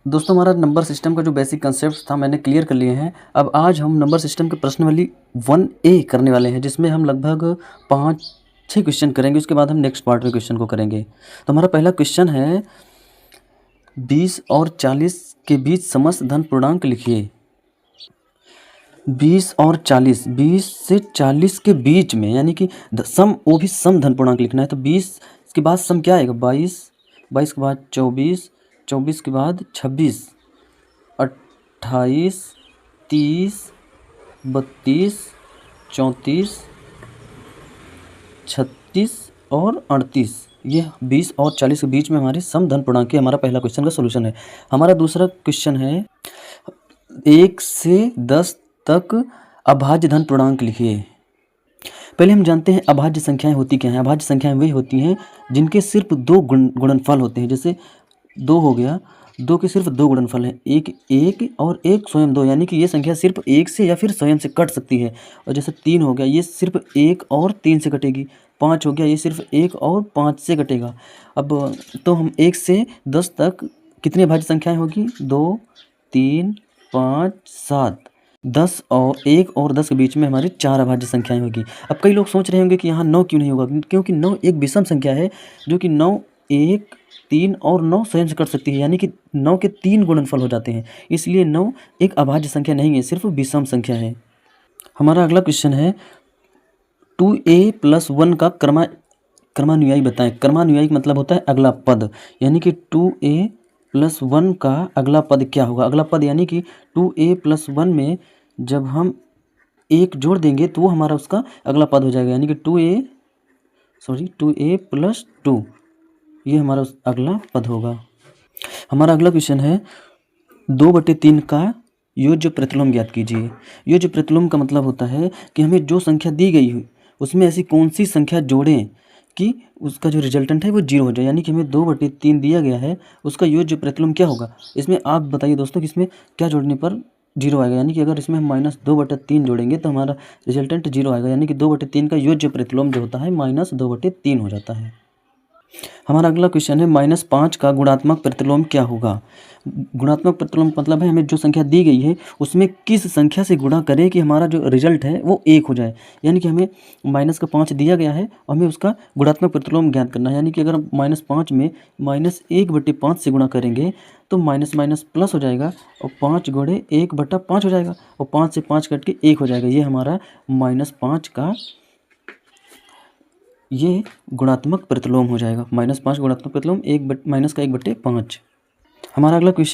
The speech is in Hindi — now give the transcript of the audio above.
दोस्तों हमारा नंबर सिस्टम का जो बेसिक कंसेप्ट था मैंने क्लियर कर लिए हैं। अब आज हम नंबर सिस्टम के प्रश्नावली 1A करने वाले हैं, जिसमें हम लगभग 5-6 क्वेश्चन करेंगे। उसके बाद हम नेक्स्ट पार्ट में क्वेश्चन को करेंगे। तो हमारा पहला क्वेश्चन है 20 और 40 के बीच समस्त धन पूर्णांक लिखिए। 20 और 40, 20 से 40 के बीच में, यानी कि सम, वो भी सम धन पूर्णांक लिखना है। तो 20 के बाद सम क्या आएगा? 22, 22 के बाद 24, 24 के बाद 26, 28, 30, 32, 34, 36 और 38। ये 20 और 40 के बीच में हमारे सम धन पूर्णांक के हमारा पहला क्वेश्चन का सोल्यूशन है। हमारा दूसरा क्वेश्चन है 1 से 10 तक अभाज्य धन पूर्णांक लिखिए। पहले हम जानते हैं अभाज्य संख्याएं होती क्या हैं। अभाज्य संख्याएं वही होती हैं जिनके सिर्फ दो गुणनफल होते हैं। जैसे 2 हो गया, 2 के सिर्फ 2 गुणनफल हैं, एक 1 और एक स्वयं 2, यानी कि ये संख्या सिर्फ 1 से या फिर स्वयं से कट सकती है। और जैसे 3 हो गया, ये सिर्फ 1 और 3 से कटेगी। 5 हो गया, ये सिर्फ 1 और 5 से कटेगा। अब तो हम 1 से 10 तक कितनी अभाज्य संख्याएं होगी? 2, 3, 5, 7, 10 और 1 और 10 के बीच में हमारी 4 अभाज्य संख्याएं होगी। अब कई लोग सोच रहे होंगे कि यहाँ 9 क्यों नहीं होगा, क्योंकि 9 एक विषम संख्या है, जो कि 9, 1, 3 और 9 स्वयं से कट सकती है, यानी कि 9 के 3 गुणनफल हो जाते हैं। इसलिए 9 एक अभाज्य संख्या नहीं है, सिर्फ विषम संख्या है। हमारा अगला क्वेश्चन है 2a + 1 का क्रमानुयायी बताएं। क्रमानुयायी का मतलब होता है अगला पद, यानी कि 2a + 1 का अगला पद क्या होगा? अगला पद यानी कि 2a + 1 में जब हम 1 जोड़ देंगे तो वो हमारा उसका अगला पद हो जाएगा, यानी कि 2a + 2, ये हमारा अगला पद होगा। हमारा अगला क्वेश्चन है 2/3 का योज्य प्रतिलोम ज्ञात कीजिए। योज्य प्रतिलोम का मतलब होता है कि हमें जो संख्या दी गई है उसमें ऐसी कौन सी संख्या जोड़ें कि उसका जो रिजल्टेंट है वो 0 हो जाए, यानी कि हमें 2/3 दिया गया है, उसका योज्य प्रतिलोम क्या होगा? इसमें आप बताइए दोस्तों कि इसमें क्या जोड़ने पर 0 आएगा? यानी कि अगर इसमें हम -2/3 जोड़ेंगे तो हमारा रिजल्टेंट 0 आएगा, यानी कि 2/3 का योज्य प्रतिलोम जो होता है -2/3 हो जाता है। हमारा अगला क्वेश्चन है -5 का गुणात्मक प्रतिलोम क्या होगा? गुणात्मक प्रतिलोम मतलब है हमें जो संख्या दी गई है उसमें किस संख्या से गुणा करें कि हमारा जो रिजल्ट है वो 1 हो जाए। यानी कि हमें -5 दिया गया है और हमें उसका गुणात्मक प्रतिलोम ज्ञात करना है। यानी कि अगर हम -5 में -1/5 से गुणा करेंगे तो माइनस माइनस प्लस हो जाएगा और 5 गुणे 1/5 हो जाएगा और 5 से 5 कट के 1 हो जाएगा। ये हमारा -5 का ये गुणात्मक प्रतिलोम हो जाएगा। -5 गुणात्मक प्रतिलोम -1/5। हमारा अगला क्वेश्चन